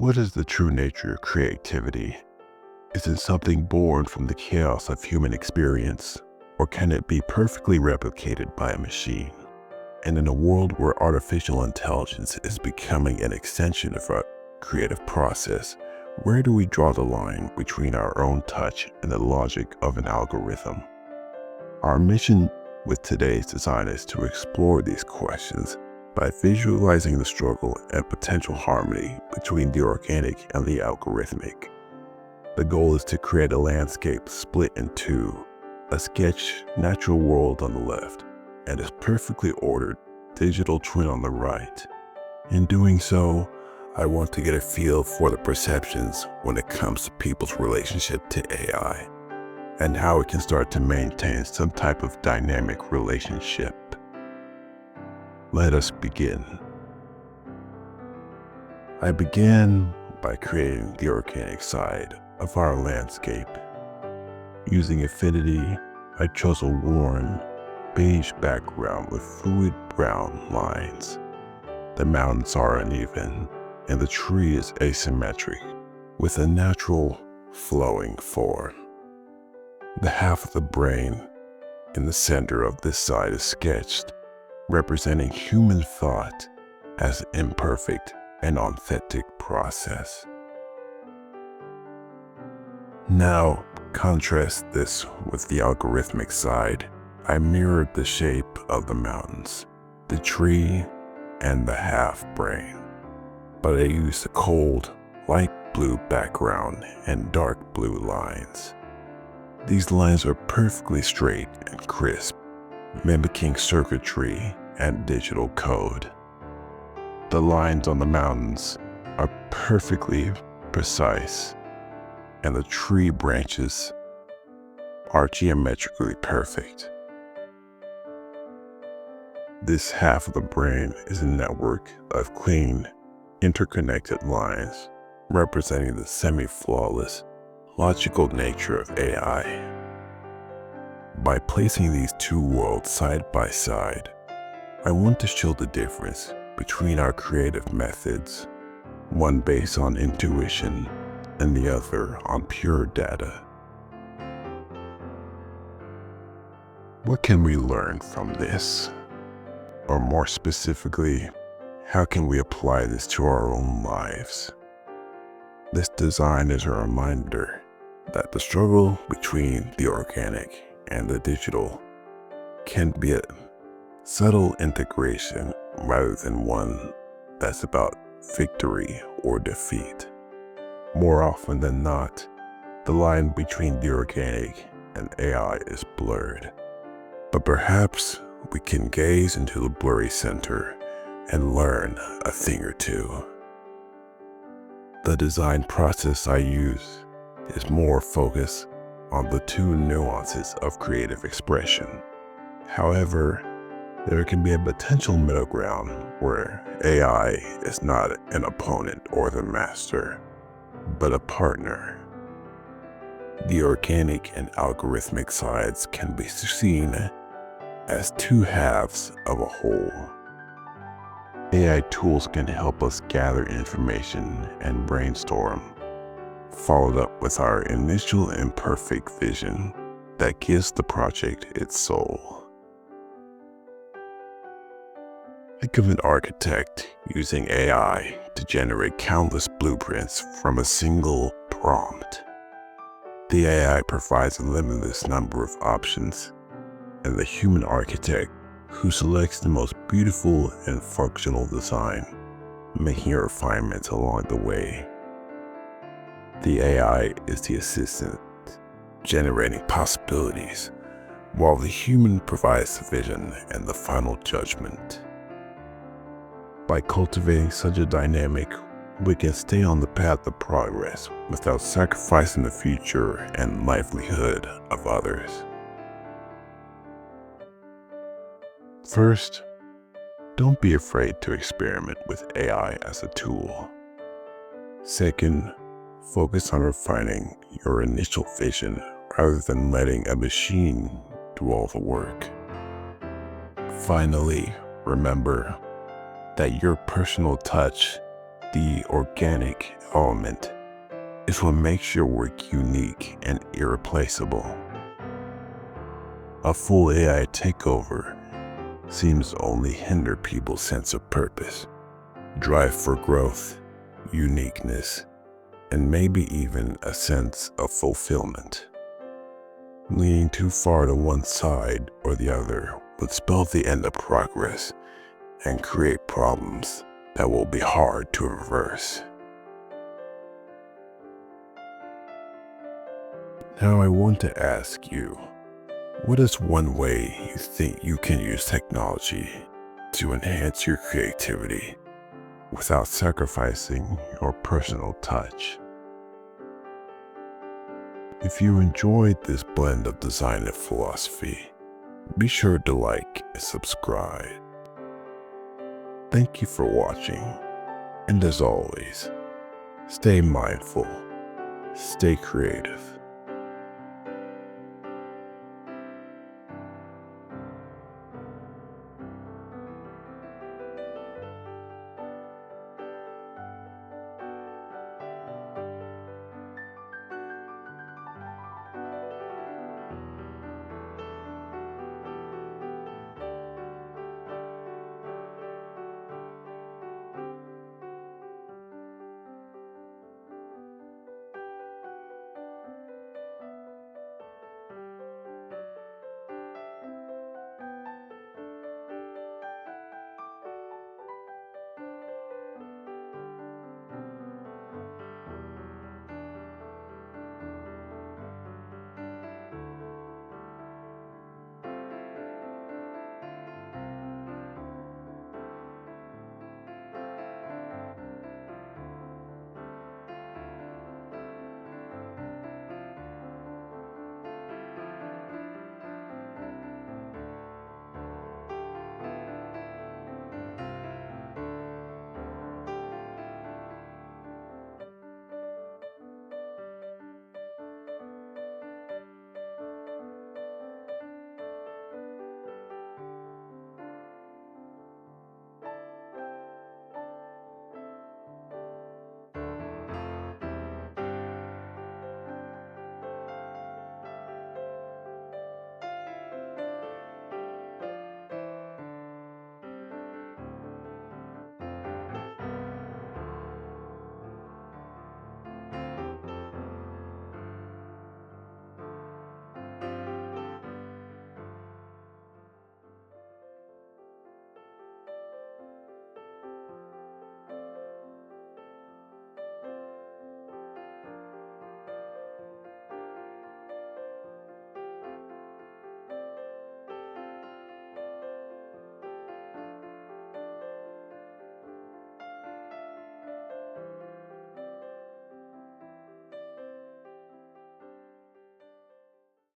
What is the true nature of creativity? Is it something born from the chaos of human experience, or can it be perfectly replicated by a machine? And in a world where artificial intelligence is becoming an extension of our creative process, where do we draw the line between our own touch and the logic of an algorithm? Our mission with today's design is to explore these questions by visualizing the struggle and potential harmony between the organic and the algorithmic. The goal is to create a landscape split in two, a sketch natural world on the left and a perfectly ordered digital twin on the right. In doing so, I want to get a feel for the perceptions when it comes to people's relationship to AI and how it can start to maintain some type of dynamic relationship. Let us begin. I began by creating the organic side of our landscape. Using Affinity, I chose a worn, beige background with fluid brown lines. The mountains are uneven, and the tree is asymmetric, with a natural, flowing form. The half of the brain in the center of this side is sketched, representing human thought as an imperfect and authentic process. Now, contrast this with the algorithmic side. I mirrored the shape of the mountains, the tree, and the half brain, but I used a cold, light blue background and dark blue lines. These lines are perfectly straight and crisp, mimicking circuitry and digital code. The lines on the mountains are perfectly precise, and the tree branches are geometrically perfect. This half of the brain is a network of clean, interconnected lines, representing the semi-flawless, logical nature of AI. By placing these two worlds side by side, I want to show the difference between our creative methods, one based on intuition and the other on pure data. What can we learn from this? Or more specifically, how can we apply this to our own lives? This design is a reminder that the struggle between the organic and the digital can be a subtle integration rather than one that's about victory or defeat. More often than not, the line between the organic and AI is blurred. But perhaps we can gaze into the blurry center and learn a thing or two. The design process I use is more focused on the two nuances of creative expression. However, there can be a potential middle ground where AI is not an opponent or the master, but a partner. The organic and algorithmic sides can be seen as two halves of a whole. AI tools can help us gather information and brainstorm, followed up with our initial imperfect vision that gives the project its soul. Think of an architect using AI to generate countless blueprints from a single prompt. The AI provides a limitless number of options, and the human architect who selects the most beautiful and functional design, making refinements along the way. The AI is the assistant, generating possibilities, while the human provides the vision and the final judgment. By cultivating such a dynamic, we can stay on the path of progress without sacrificing the future and livelihood of others. First, don't be afraid to experiment with AI as a tool. Second, focus on refining your initial vision rather than letting a machine do all the work. Finally, remember that your personal touch the organic element is what makes your work unique and irreplaceable. A full AI takeover seems to only hinder people's sense of purpose, drive for growth, uniqueness, and maybe even a sense of fulfillment. Leaning too far to one side or the other would spell the end of progress and create problems that will be hard to reverse. Now I want to ask you, what is one way you think you can use technology to enhance your creativity without sacrificing your personal touch? If you enjoyed this blend of design and philosophy, be sure to like and subscribe. Thank you for watching, and as always, stay mindful, stay creative.